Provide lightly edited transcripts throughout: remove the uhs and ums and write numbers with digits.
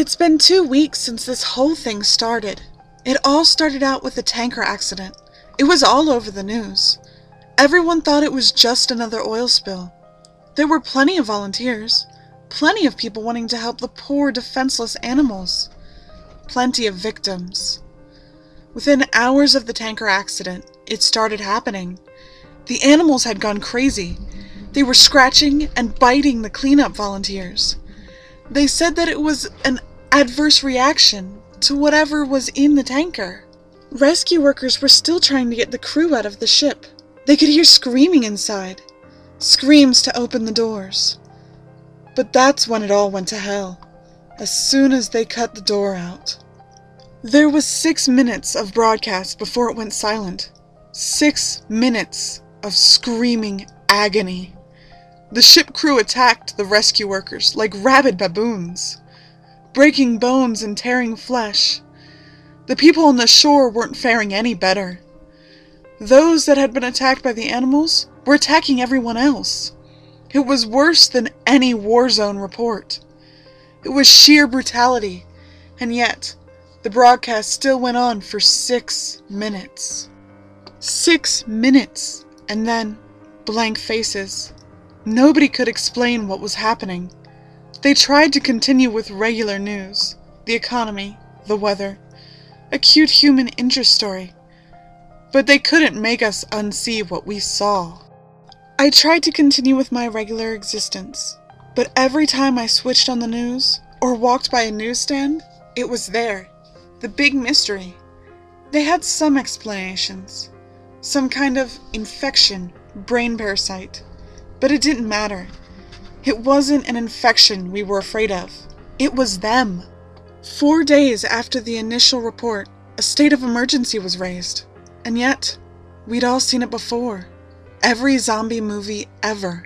It's been 2 weeks since this whole thing started. It all started out with a tanker accident. It was all over the news. Everyone thought it was just another oil spill. There were plenty of volunteers, plenty of people wanting to help the poor, defenseless animals, plenty of victims. Within hours of the tanker accident, it started happening. The animals had gone crazy. They were scratching and biting the cleanup volunteers. They said that it was an adverse reaction to whatever was in the tanker. Rescue workers were still trying to get the crew out of the ship. They could hear screaming inside. Screams to open the doors. But that's when it all went to hell, as soon as they cut the door out. There was 6 minutes of broadcast before it went silent. 6 minutes of screaming agony. The ship crew attacked the rescue workers like rabid baboons, breaking bones and tearing flesh. The people on the shore weren't faring any better. Those that had been attacked by the animals were attacking everyone else. It was worse than any war zone report. It was sheer brutality, and yet the broadcast still went on for 6 minutes. 6 minutes, and then blank faces. Nobody could explain what was happening. They tried to continue with regular news, the economy, the weather, a cute human interest story, but they couldn't make us unsee what we saw. I tried to continue with my regular existence, but every time I switched on the news or walked by a newsstand, it was there, the big mystery. They had some explanations, some kind of infection, brain parasite, but it didn't matter. It wasn't an infection we were afraid of. It was them. 4 days after the initial report, a state of emergency was raised. And yet, we'd all seen it before. Every zombie movie ever.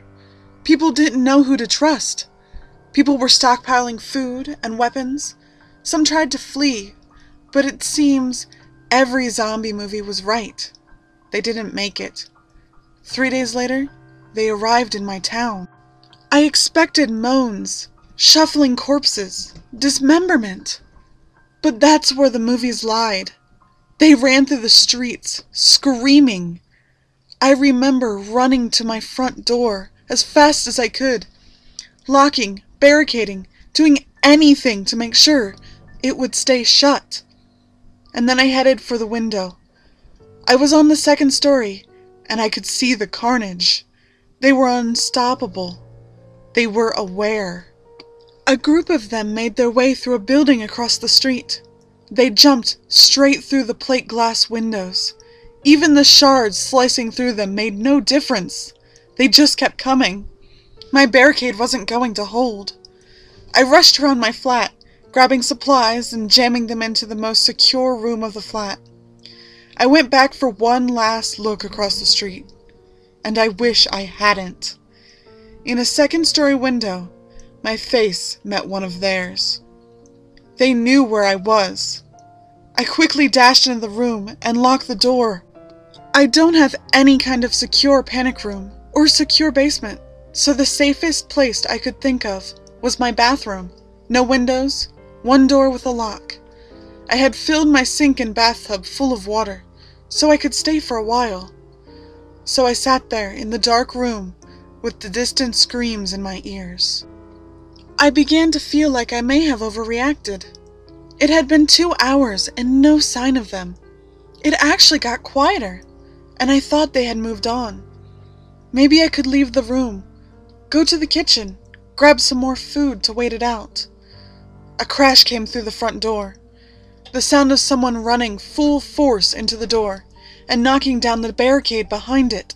People didn't know who to trust. People were stockpiling food and weapons. Some tried to flee, but it seems every zombie movie was right. They didn't make it. 3 days later, they arrived in my town. I expected moans, shuffling corpses, dismemberment. But that's where the movies lied. They ran through the streets, screaming. I remember running to my front door as fast as I could, locking, barricading, doing anything to make sure it would stay shut. And then I headed for the window. I was on the 2nd story, and I could see the carnage. They were unstoppable. They were aware. A group of them made their way through a building across the street. They jumped straight through the plate glass windows. Even the shards slicing through them made no difference. They just kept coming. My barricade wasn't going to hold. I rushed around my flat, grabbing supplies and jamming them into the most secure room of the flat. I went back for one last look across the street. And I wish I hadn't. In a 2nd story window, my face met one of theirs. They knew where I was. I quickly dashed into the room and locked the door. I don't have any kind of secure panic room or secure basement, so the safest place I could think of was my bathroom. No windows, one door with a lock. I had filled my sink and bathtub full of water, so I could stay for a while. So I sat there in the dark room with the distant screams in my ears. I began to feel like I may have overreacted. It had been 2 hours and no sign of them. It actually got quieter, and I thought they had moved on. Maybe I could leave the room, go to the kitchen, grab some more food to wait it out. A crash came through the front door. The sound of someone running full force into the door and knocking down the barricade behind it.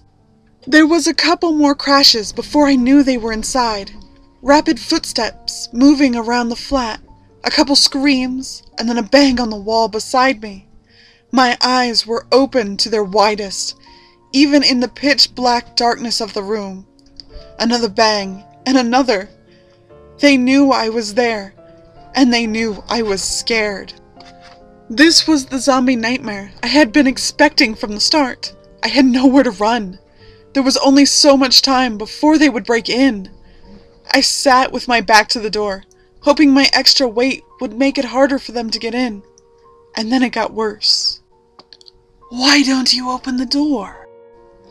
There was a couple more crashes before I knew they were inside. Rapid footsteps moving around the flat, a couple screams, and then a bang on the wall beside me. My eyes were open to their widest, even in the pitch-black darkness of the room. Another bang, and another. They knew I was there, and they knew I was scared. This was the zombie nightmare I had been expecting from the start. I had nowhere to run. There was only so much time before they would break in. I sat with my back to the door, hoping my extra weight would make it harder for them to get in. And then it got worse. "Why don't you open the door?"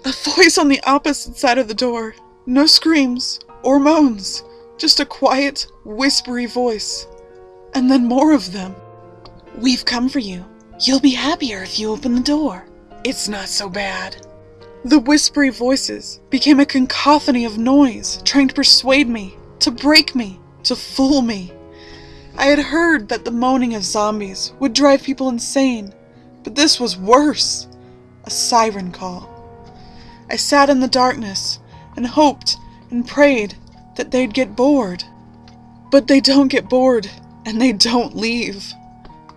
A voice on the opposite side of the door. No screams or moans, just a quiet, whispery voice. And then more of them. "We've come for you. You'll be happier if you open the door. It's not so bad." The whispery voices became a cacophony of noise, trying to persuade me, to break me, to fool me. I had heard that the moaning of zombies would drive people insane, but this was worse. A siren call. I sat in the darkness and hoped and prayed that they'd get bored. But they don't get bored, and they don't leave.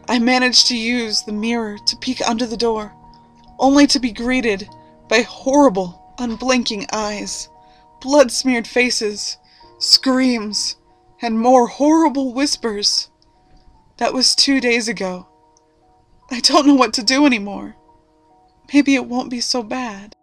I managed to use the mirror to peek under the door, only to be greeted by horrible, unblinking eyes, blood-smeared faces, screams, and more horrible whispers. That was 2 days ago. I don't know what to do anymore. Maybe it won't be so bad.